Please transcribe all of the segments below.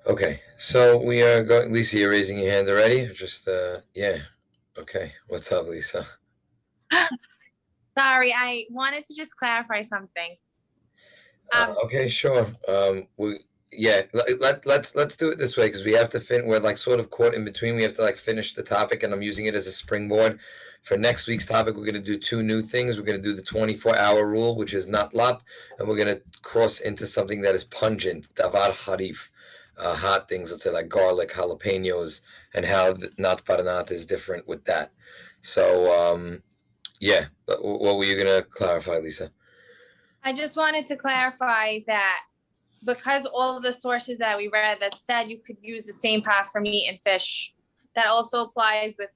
Okay, so we are going. Lisa, you're raising your hand already? Just yeah. Okay, what's up, Lisa? Sorry, I wanted to just clarify something. Okay, sure. Let's do it this way because we have to we're like sort of caught in between. We have to like finish the topic, and I'm using it as a springboard for next week's topic. We're going to do two new things. We're going to do the 24-hour rule, which is not lap, and we're going to cross into something that is pungent, davar harif, hot things. Let's say like garlic, jalapenos, and how not paranat is different with that. So yeah, what were you going to clarify, Lisa? I just wanted to clarify that because all of the sources that we read that said you could use the same pot for meat and fish, that also applies with,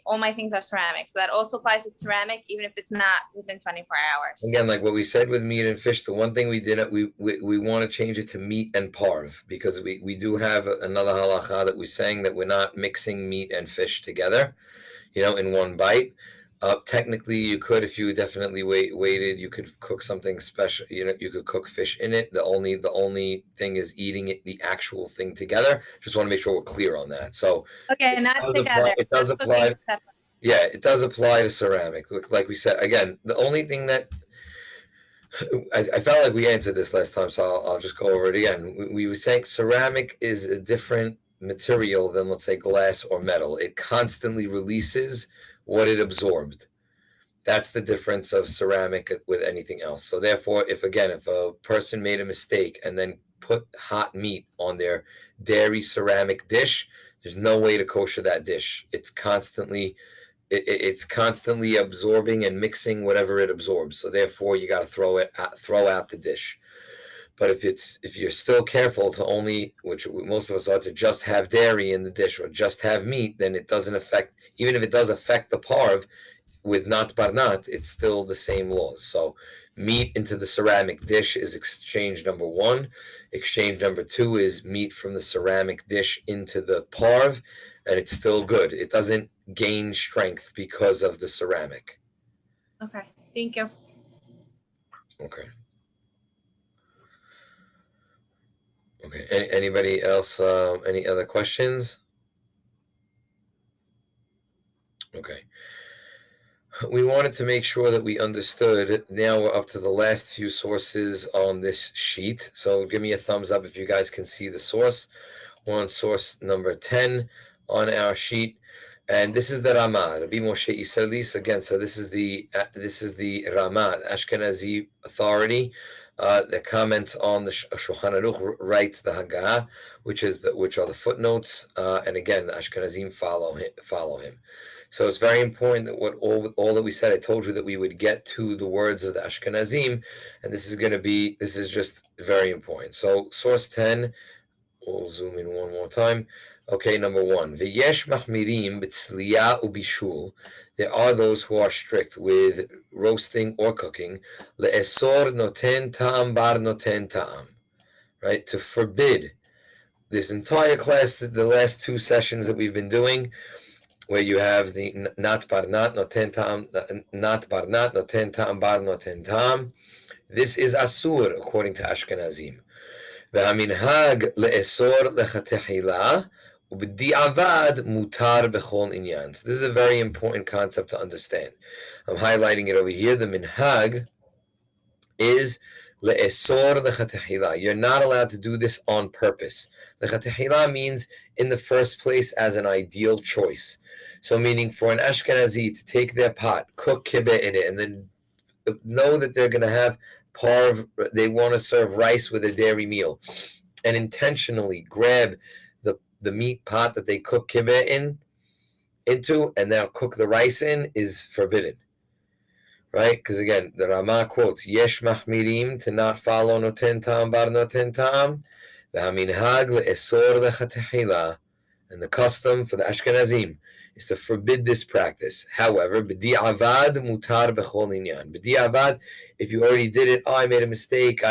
all my things are ceramic. So that also applies with ceramic, even if it's not within 24 hours. Again, like what we said with meat and fish, the one thing we didn't, we want to change it to meat and parve because we do have another halacha that we're saying that we're not mixing meat and fish together, in one bite. Technically, you could, if you definitely waited, you could cook something special. You could cook fish in it. The only thing is eating it, the actual thing together. Just want to make sure we're clear on that. So Okay, not together. it does apply. Yeah, it does apply to ceramic. Like we said, again, the only thing that I felt like we answered this last time, so I'll just go over it again. We were saying ceramic is a different material than, let's say, glass or metal. It constantly releases what it absorbed. That's the difference of ceramic with anything else. So therefore, if a person made a mistake and then put hot meat on their dairy ceramic dish, there's no way to kosher that dish. It's constantly absorbing and mixing whatever it absorbs. So therefore, you got to throw out the dish. But if you're still careful to only, which most of us are, to just have dairy in the dish or just have meat, then it doesn't affect. Even if it does affect the parv, with not barnat, it's still the same laws. So meat into the ceramic dish is exchange number one. Exchange number two is meat from the ceramic dish into the parv, and it's still good. It doesn't gain strength because of the ceramic. Okay, thank you. Okay. Okay. Anybody else? Any other questions? Okay. We wanted to make sure that we understood. Now we're up to the last few sources on this sheet. So give me a thumbs up if you guys can see the source. We're on source number 10 on our sheet. And this is the Ramah, Rabbi Moshe Isalis. Again, so this is the Ramah, Ashkenazi authority. The comments on the Shulchan Aruch writes the Haggadah, which are the footnotes. And again, the Ashkenazim follow him. So it's very important that all that we said. I told you that we would get to the words of the Ashkenazim, and this is just very important. So source 10, we'll zoom in one more time. Okay, number one, v'yesh machmirim b'tzliya ubishul. There are those who are strict with roasting or cooking. Le'esor noten ta'am bar noten ta'am. Right, to forbid. This entire class, the last two sessions that we've been doing, where you have the not barnat noten ta'am, not barnat noten ta'am bar noten ta'am. This is asur according to Ashkenazim. והמנהג לאסור לכתחילה ובדיעבד מותר בכל עניין. So this is a very important concept to understand. I'm highlighting it over here. The minhag is le'esor lechatechila. You're not allowed to do this on purpose. Lechatechila means in the first place as an ideal choice. So meaning for an Ashkenazi to take their pot, cook kibbeh in it, and then know that they're going to have parv, they want to serve rice with a dairy meal, and intentionally grab the meat pot that they cook kibbeh into, and now cook the rice in, is forbidden. Right? Because again, the Ramah quotes, Yesh mahmirim, to not follow noten ta'am bar noten ta'am, v'haminhag le'esor lechatechila, and the custom for the Ashkenazim is to forbid this practice. However, b'di'avad mutar b'chol inyan. B'di'avad, if you already did it, I made a mistake,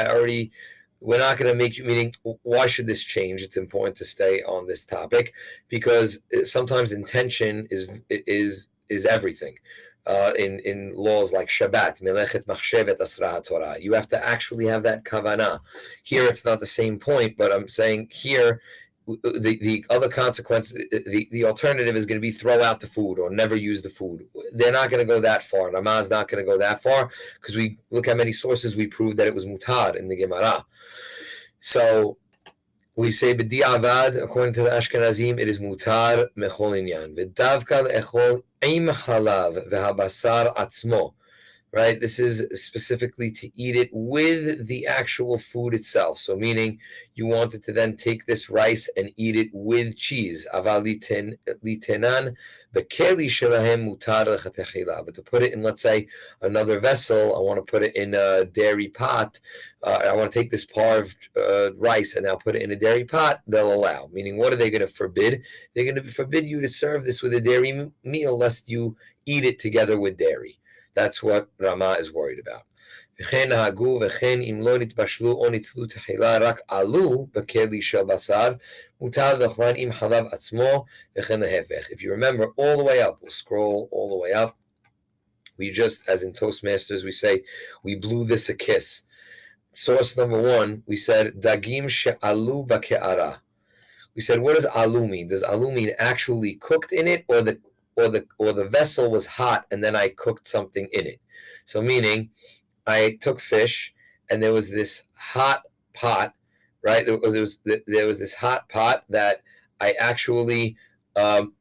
we're not going to make you, meaning, why should this change? It's important to stay on this topic because sometimes intention is everything. in laws like Shabbat, Melechet Machshevet Asra Torah. You have to actually have that kavanah. Here, it's not the same point, but I'm saying here, the other consequence, the alternative is going to be throw out the food or never use the food. They're not going to go that far. Ramah is not going to go that far because we look how many sources we proved that it was mutar in the Gemara. So we say b'di'avad, according to the Ashkenazim, it is mutar mechol inyan. V'davka le'echol im halav v'habasar atzmo. Right? This is specifically to eat it with the actual food itself. So meaning you wanted to then take this rice and eat it with cheese. Aval litenan bekeli shelahem mutar lechatechila. But to put it in, let's say, another vessel, I want to put it in a dairy pot. I want to take this parve rice and now put it in a dairy pot, they'll allow. Meaning, what are they going to forbid? They're going to forbid you to serve this with a dairy meal lest you eat it together with dairy. That's what Rama is worried about. If you remember all the way up, we'll scroll all the way up. We just, as in Toastmasters, we say, we blew this a kiss. Source number one, we said, Dagim she'alu ba'ke'ara. We said, what does alu mean? Does alu mean actually cooked in it, or the vessel was hot and then I cooked something in it? So meaning, I took fish and there was this hot pot, right? There was this hot pot that I actually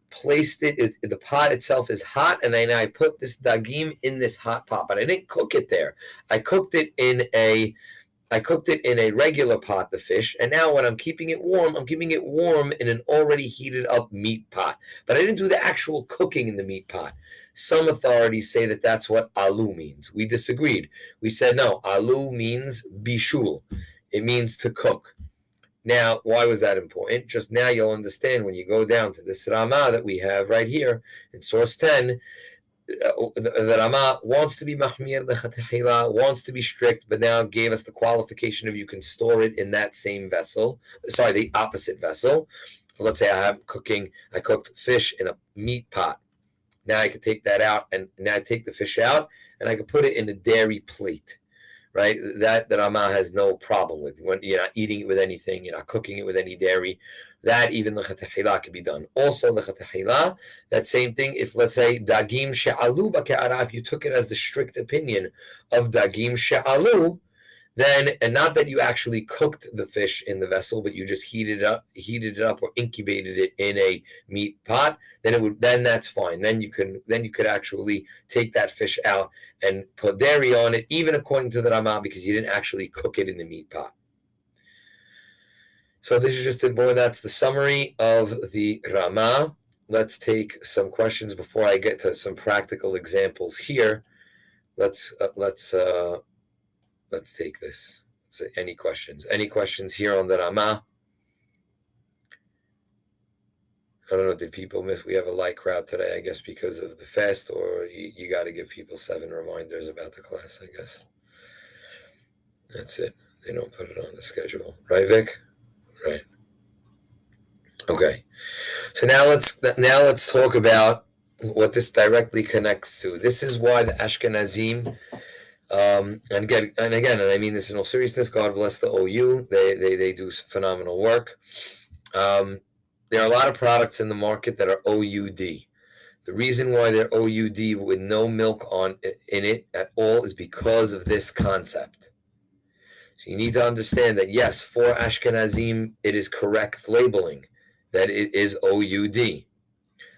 placed it. The pot itself is hot, and then I put this dagim in this hot pot, but I didn't cook it there. I cooked it in a regular pot, the fish, and now when I'm keeping it warm in an already heated up meat pot. But I didn't do the actual cooking in the meat pot. Some authorities say that that's what alu means. We disagreed. We said, no, alu means bishul. It means to cook. Now, why was that important? Just now you'll understand when you go down to this Rama that we have right here in source 10, the Rama wants to be mahmir lechatechila, wants to be strict, but now gave us the qualification of you can store it in that same vessel. Sorry, the opposite vessel. Let's say I cooked fish in a meat pot. Now I could take that out, and now I take the fish out, and I could put it in a dairy plate, right? That Rama has no problem with. When you're not eating it with anything, you're not cooking it with any dairy. That even lechatechila can be done. Also lechatechila, that same thing. If let's say dagim she'alu ba'ke'ara, if you took it as the strict opinion of dagim she'alu, then, and not that you actually cooked the fish in the vessel, but you just heated it up or incubated it in a meat pot, then that's fine. Then you could actually take that fish out and put dairy on it, even according to the Rama, because you didn't actually cook it in the meat pot. So this is just important. That's the summary of the Rama. Let's take some questions before I get to some practical examples here. Let's take this. So any questions? Any questions here on the Rama? I don't know, did people miss? We have a light crowd today, I guess, because of the fast, or you got to give people 7 reminders about the class, I guess. That's it. They don't put it on the schedule. Right, Vic? Right. Okay. So now let's talk about what this directly connects to. This is why the Ashkenazim, and I mean this in all seriousness, God bless the OU. They do phenomenal work. There are a lot of products in the market that are OUD. The reason why they're OUD with no milk in it at all is because of this concept. So you need to understand that, yes, for Ashkenazim, it is correct labeling, that it is OUD.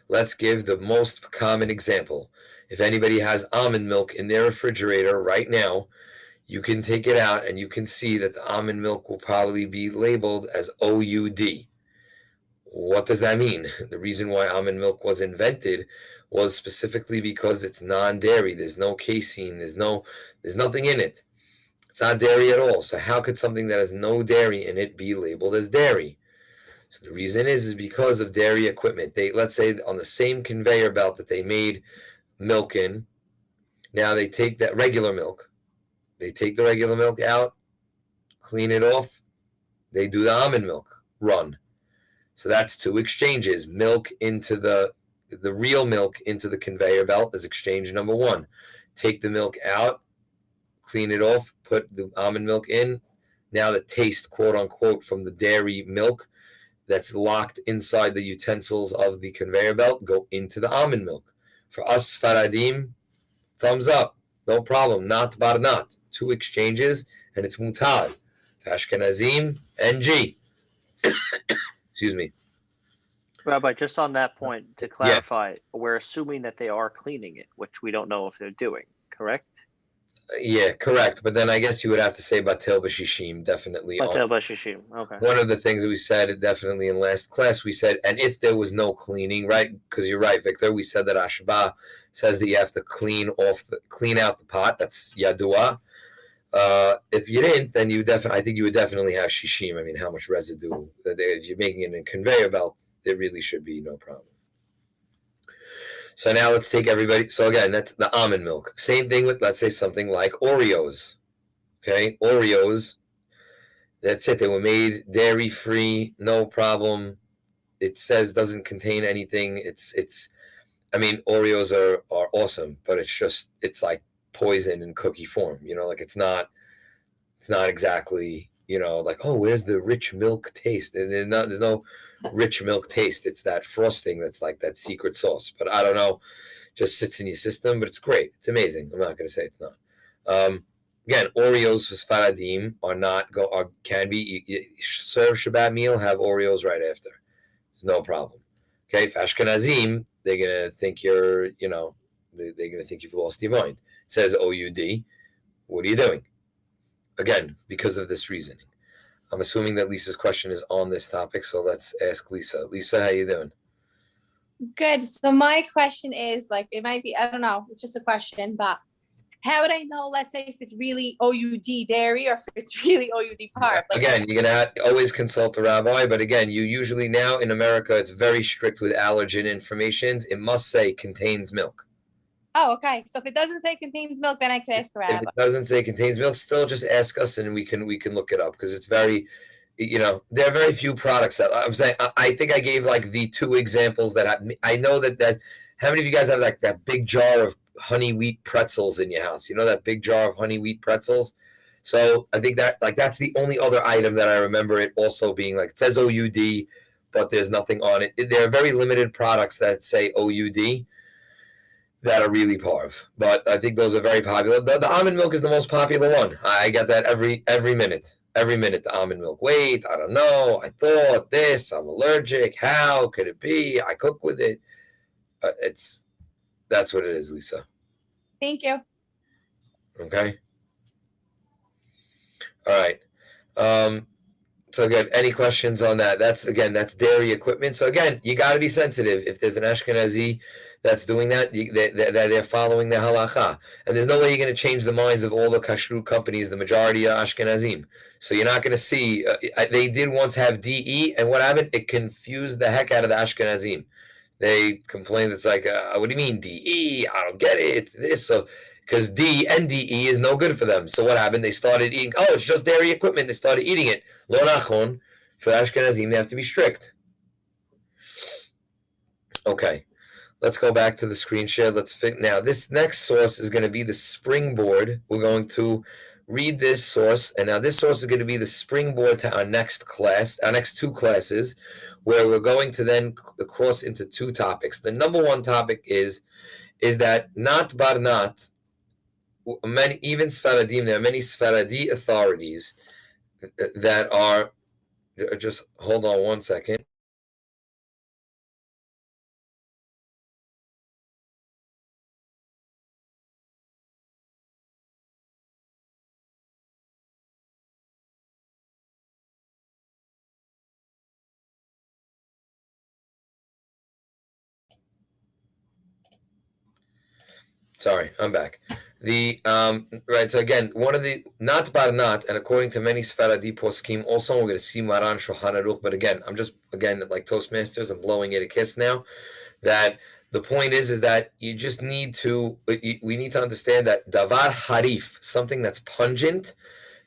Let's give the most common example. If anybody has almond milk in their refrigerator right now, you can take it out and you can see that the almond milk will probably be labeled as OUD. What does that mean? The reason why almond milk was invented was specifically because it's non-dairy. There's no casein. There's nothing in it. It's not dairy at all. So how could something that has no dairy in it be labeled as dairy? So the reason is because of dairy equipment. Let's say on the same conveyor belt that they made milk in, now they take that regular milk. They take the regular milk out, clean it off. They do the almond milk run. So that's 2 exchanges. Milk into the the real milk into the conveyor belt is exchange number one. Take the milk out, clean it off, put the almond milk in. Now the taste, quote unquote, from the dairy milk that's locked inside the utensils of the conveyor belt go into the almond milk. For us Faradim, thumbs up, no problem, not bar not. Two exchanges, and it's mutar. Ashkenazim, NG. Excuse me. Rabbi, just on that point, to clarify, we're assuming that they are cleaning it, which we don't know if they're doing, correct? Yeah, correct. But then I guess you would have to say batel b'shishim, definitely. Batel b'shishim, okay. One of the things that we said, definitely in last class, we said, and if there was no cleaning, right? Because you're right, Victor. We said that Ashba says that you have to clean out the pot. That's yadua. If you didn't, then I think you would definitely have shishim. I mean, how much residue? If you're making it in a conveyor belt, it really should be no problem. So now let's take everybody. So again, that's the almond milk. Same thing with, let's say, something like Oreos. Okay, Oreos. That's it. They were made dairy free, no problem. It says doesn't contain anything. It's. I mean, Oreos are awesome, but it's like poison in cookie form. Like it's not exactly like, oh, where's the rich milk taste? And there's no rich milk taste. It's that frosting that's like that secret sauce. But I don't know, just sits in your system. But it's great. It's amazing. I'm not going to say it's not. Again, Oreos for Sfaradim can be you serve Shabbat meal, have Oreos right after. There's no problem. Okay, for Ashkenazim, they're gonna think you're they're gonna think you've lost your mind. It says OUD. What are you doing? Again, because of this reasoning. I'm assuming that Lisa's question is on this topic, so let's ask Lisa. Lisa, how you doing? Good. So my question is, like, it might be, I don't know, it's just a question, but how would I know, let's say, if it's really OUD dairy or if it's really OUD parve? Like, again, you're going to always consult the rabbi, but again, you usually now in America, it's very strict with allergen information. It must say contains milk. Oh, okay. So if it doesn't say contains milk, then I can ask the rabbi. If it doesn't say contains milk, still just ask us and we can look it up, because it's very, there are very few products that I'm saying. I think I gave like the two examples that I know that how many of you guys have like that big jar of honey wheat pretzels in your house? That big jar of honey wheat pretzels. So I think that that's the only other item that I remember it also being like, it says OUD, but there's nothing on it. There are very limited products that say OUD that are really parve, but I think those are very popular. The almond milk is the most popular one. I get that every minute. Every minute, the almond milk. Wait, I don't know. I thought this. I'm allergic. How could it be? I cook with it. That's what it is, Lisa. Thank you. Okay. All right. So again, any questions on that? That's dairy equipment. So again, you got to be sensitive. If there's an Ashkenazi that's doing that, they're following the halacha. And there's no way you're going to change the minds of all the kashrut companies. The majority are Ashkenazim. So you're not going to see, they did once have DE, and what happened? It confused the heck out of the Ashkenazim. They complained, it's like, what do you mean DE? I don't get it. It's this. So, because D and DE is no good for them. So what happened? They started eating, oh, it's just dairy equipment. They started eating it. Lo nachon. For Ashkenazim, they have to be strict. Okay. Let's go back to the screen share. Now, this next source is going to be the springboard. We're going to read this source, and now this source is going to be the springboard to our next class, our next two classes, where we're going to then cross into two topics. The number one topic is that not bar not, even Sfaradim, there are many Sfaradi authorities that are, just hold on one second. Sorry, I'm back. Right. So again, one of the not bar not, and according to many Sfaradi poskim, also we're going to see Maran Shulchan Aruch. But again, I'm just like Toastmasters, I'm blowing it a kiss now. That the point is that you just need to. We need to understand that davar harif, something that's pungent,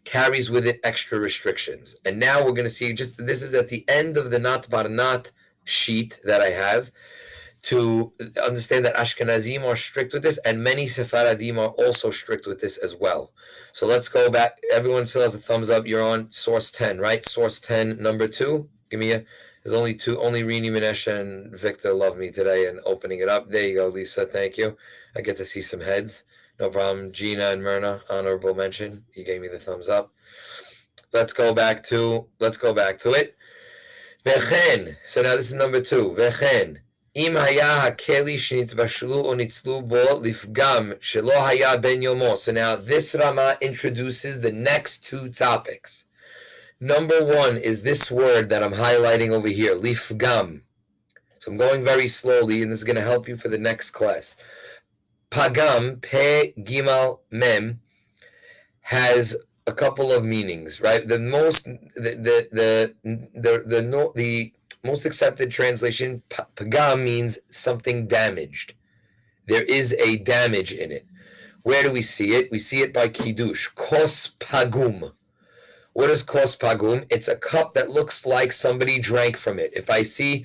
carries with it extra restrictions. And now we're going to see. This is at the end of the not bar not sheet that I have. to understand that Ashkenazim are strict with this, and many Sephardim are also strict with this as well. So let's go back. Everyone still has a thumbs up. You're on source 10, right? Source 10, number 2. Give me a. There's only 2. Only Rini, Minesh, and Victor love me today and opening it up. There you go, Lisa. Thank you. I get to see some heads. No problem. Gina and Myrna, honorable mention. You gave me the thumbs up. Let's go back to it. Vechen. So now this is number 2. Vechen. אם היה הכלי שנתבשלו או ניצלו בו לפגם שלא היה בן יומו. So now this Rama introduces the next 2 topics. Number 1 is this word that I'm highlighting over here, lifgam. So I'm going very slowly, and this is going to help you for the next class. Pagam, pe gimal mem, has a couple of meanings, right? The most accepted translation, pagam, means something damaged. There is a damage in it. Where do we see it? We see it by kiddush. Kos pagum. What is kos pagum? It's a cup that looks like somebody drank from it. If you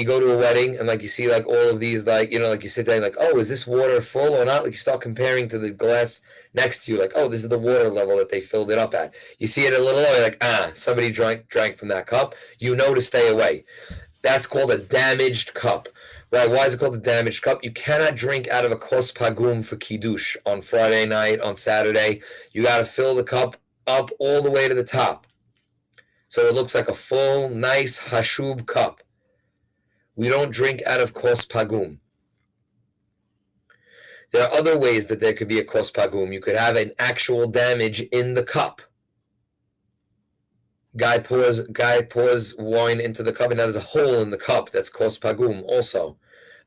go to a wedding and you see all of these, you sit there and oh, is this water full or not? You start comparing to the glass next to you, oh, this is the water level that they filled it up at. You see it a little lower, somebody drank from that cup. You know to stay away. That's called a damaged cup. Right? Why is it called a damaged cup? You cannot drink out of a kos pagum for kiddush on Friday night, on Saturday. You got to fill the cup up all the way to the top, so it looks like a full, nice hashub cup. We don't drink out of kos pagum. There are other ways that there could be a kos pagum. You could have an actual damage in the cup. Guy pours wine into the cup, and now there's a hole in the cup. That's kos pagum also.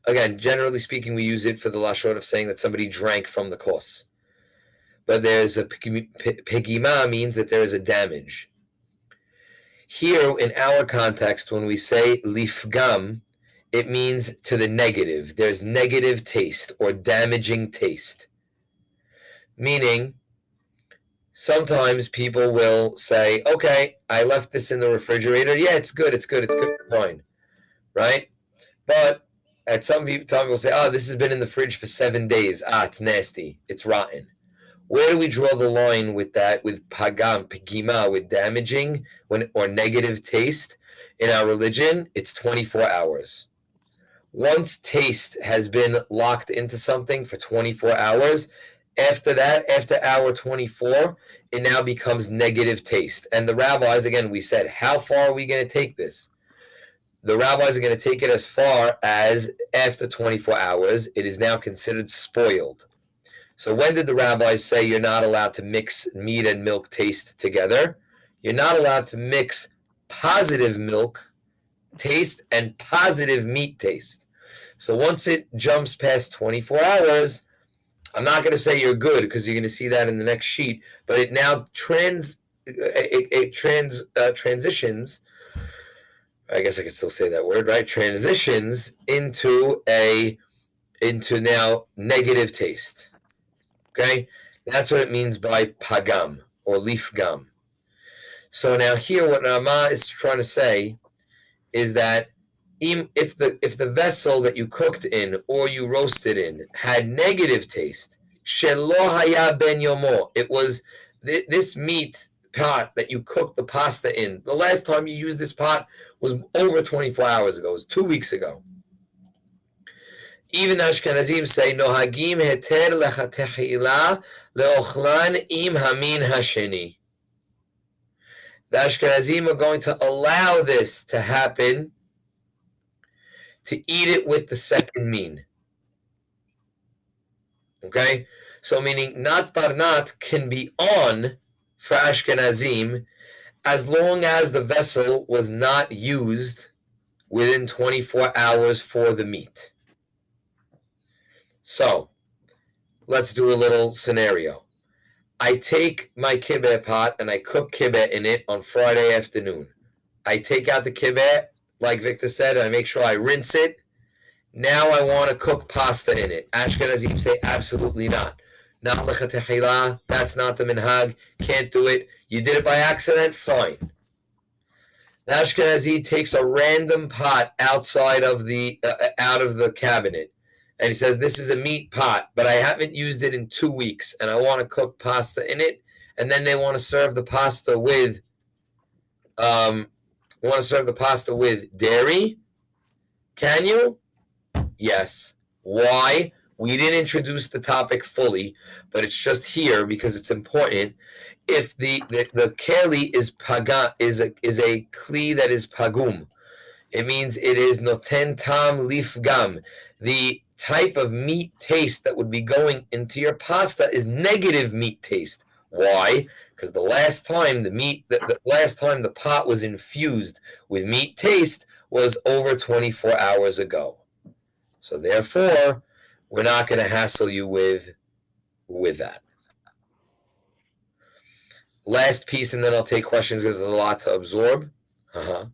Again, generally speaking, we use it for the lashon of saying that somebody drank from the kos. But there's a pegima, means that there is a damage. Here, in our context, when we say lifgam, it means to the negative. There's negative taste or damaging taste. Meaning, sometimes people will say, okay, I left this in the refrigerator. Yeah, it's good, fine. Right? But at some time people say, oh, this has been in the fridge for 7 days. It's nasty. It's rotten. Where do we draw the line with that, with pagam, pegima, with damaging or negative taste? In our religion, it's 24 hours. Once taste has been locked into something for 24 hours, after that, after hour 24, it now becomes negative taste. And the rabbis, again, we said, how far are we going to take this? The rabbis are going to take it as far as after 24 hours, it is now considered spoiled. So when did the rabbis say you're not allowed to mix meat and milk taste together? You're not allowed to mix positive milk taste and positive meat taste. So once it jumps past 24 hours, I'm not going to say you're good because you're going to see that in the next sheet, but it now transitions. I guess I could still say that word, right? Transitions into now negative taste. Okay, that's what it means by pagam or lifgam. So now here, what Rama is trying to say is that if the vessel that you cooked in or you roasted in had negative taste, shelo haya ben yomo, it was this meat pot that you cooked the pasta in. The last time you used this pot was over 24 hours ago. It was 2 weeks ago. Even Ashkenazim say nohagim heter lechatechila leochlan im hamin hasheni. The Ashkenazim are going to allow this to happen, to eat it with the second mean. Okay? So meaning not barnat can be on for Ashkenazim as long as the vessel was not used within 24 hours for the meat. So, let's do a little scenario. I take my kibbeh pot and I cook kibbeh in it on Friday afternoon. I take out the kibbeh, like Victor said, and I make sure I rinse it. Now I want to cook pasta in it. Ashkenazim say absolutely not. Not lechatechila, that's not the minhag, can't do it. You did it by accident, fine. Ashkenazi takes a random pot outside of the out of the cabinet, and he says, "This is a meat pot, but I haven't used it in 2 weeks, and I want to cook pasta in it." And then they want to serve the pasta with dairy. Can you? Yes. Why? We didn't introduce the topic fully, but it's just here because it's important. If the keli is paga is a kli that is pagum, it means it is noten tam lifgam. The type of meat taste that would be going into your pasta is negative meat taste. Why? Because the last time the pot was infused with meat taste was over 24 hours ago. So therefore, we're not going to hassle you with that. Last piece, and then I'll take questions because there's a lot to absorb. What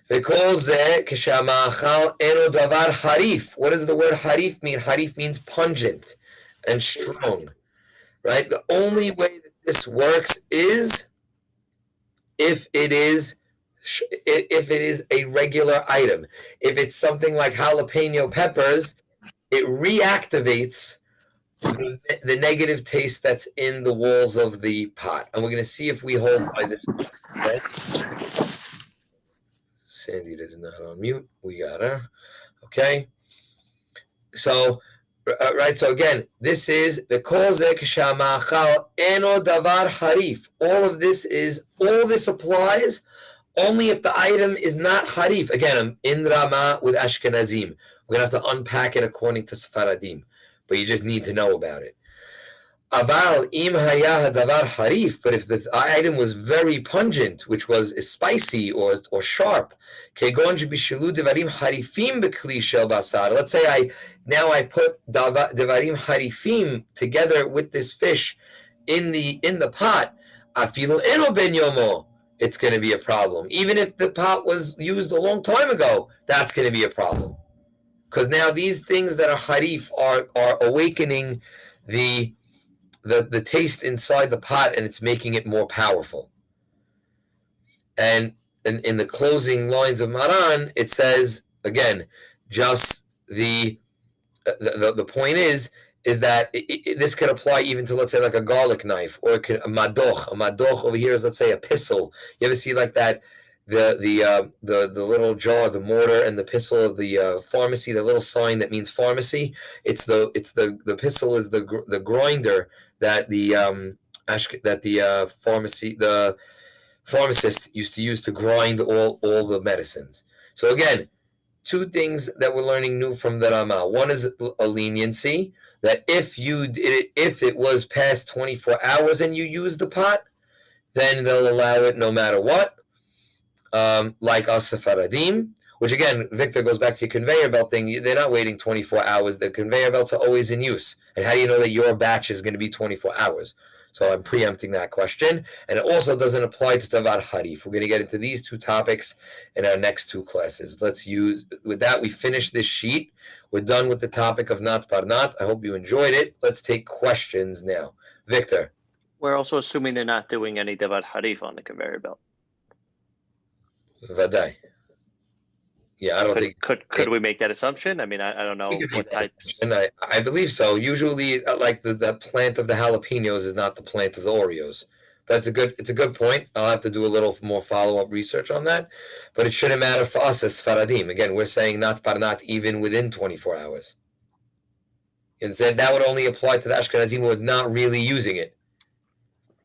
does the word harif mean? Harif means pungent and strong, right? The only way that this works is if it is a regular item. If it's something like jalapeno peppers, it reactivates the negative taste that's in the walls of the pot. And we're going to see if we hold by this. Okay? Sandy is not on mute. We got her. Okay. So, right. So again, this is the kozek shamachal eno davar harif. All this applies only if the item is not harif. Again, I'm in Rama with Ashkenazim. We're going to have to unpack it according to Sfaradim, but you just need to know about it. Aval im hayah davar harif, but if the item was very pungent, which was spicy or sharp, kegon bishilu devarim harifim bekli shel basar. Let's say I put devarim harifim together with this fish in the pot. Afilu eno ben yomo. It's going to be a problem. Even if the pot was used a long time ago, that's going to be a problem. Because now these things that are harif are awakening the taste inside the pot, and it's making it more powerful. And in the closing lines of Maran, it says again, just the point is that this could apply even to, let's say, like a garlic knife, or a madoch. A madoch over here is, let's say, a pistol. You ever see like that? The little jar, the mortar, and the pistol of the pharmacy. The little sign that means pharmacy. The pistol is the grinder that the pharmacist used to use to grind all the medicines. So again, two things that we're learning new from the Rama. One is a leniency, that if it was past 24 hours and you use the pot, then they'll allow it no matter what. Like us Sefaradim, which again, Victor, goes back to your conveyor belt thing. They're not waiting 24 hours. The conveyor belts are always in use. And how do you know that your batch is going to be 24 hours? So I'm preempting that question. And it also doesn't apply to Tavar Harif. We're going to get into these two topics in our next two classes. With that, we finish this sheet. We're done with the topic of Nat Parnat. I hope you enjoyed it. Let's take questions now. Victor. We're also assuming they're not doing any Davar Harif on the conveyor belt. Vadai. Yeah, I don't think. Could we make that assumption? I mean, I don't know what types. I believe so. Usually, like the plant of the jalapenos is not the plant of the Oreos. But it's a good point. I'll have to do a little more follow-up research on that. But it shouldn't matter for us as Sfaradim. Again, we're saying not parnat even within 24 hours. And then that would only apply to the Ashkenazim who are not really using it.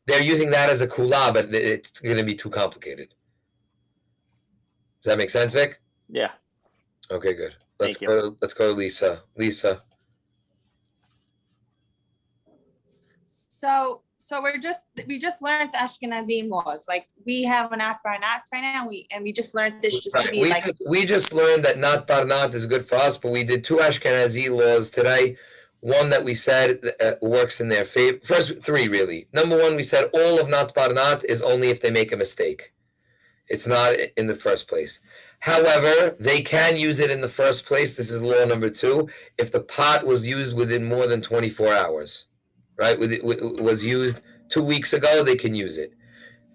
They're using that as a kula, but it's going to be too complicated. Does that make sense, Vic? Yeah. Okay, good. Let's go to Lisa. Lisa. So we just learned the Ashkenazim laws. Like we have an Nat Parnat right now, and we just learned this just to be we just learned that Nat Parnat is good for us, but we did two Ashkenazi laws today. One that we said works in their favor. First three, really. Number one, we said all of Nat Parnat is only if they make a mistake. It's not in the first place. However, they can use it in the first place. This is law number two. If the pot was used within more than 24 hours, right? It was used 2 weeks ago, they can use it.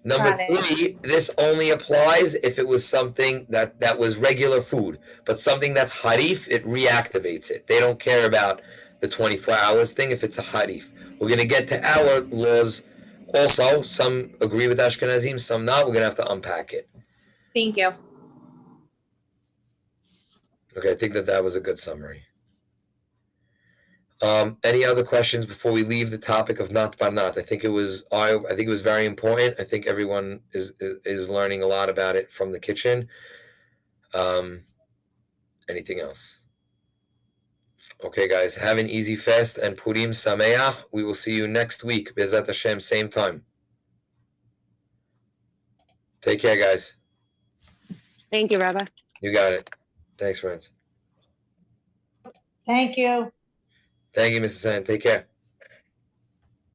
Number Got it. 3, this only applies if it was something that was regular food, but something that's harif, it reactivates it. They don't care about the 24 hours thing if it's a harif. We're going to get to our laws also. Some agree with Ashkenazim, some not. We're going to have to unpack it. Thank you. Okay, I think that was a good summary. Any other questions before we leave the topic of not bar not? I think it was very important. I think everyone is learning a lot about it from the kitchen. Anything else? Okay, guys, have an easy fast and Purim Sameach. We will see you next week. Bezat Hashem, same time. Take care, guys. Thank you, Rabbi. You got it. Thanks, friends. Thank you. Thank you, Mrs. San. Take care.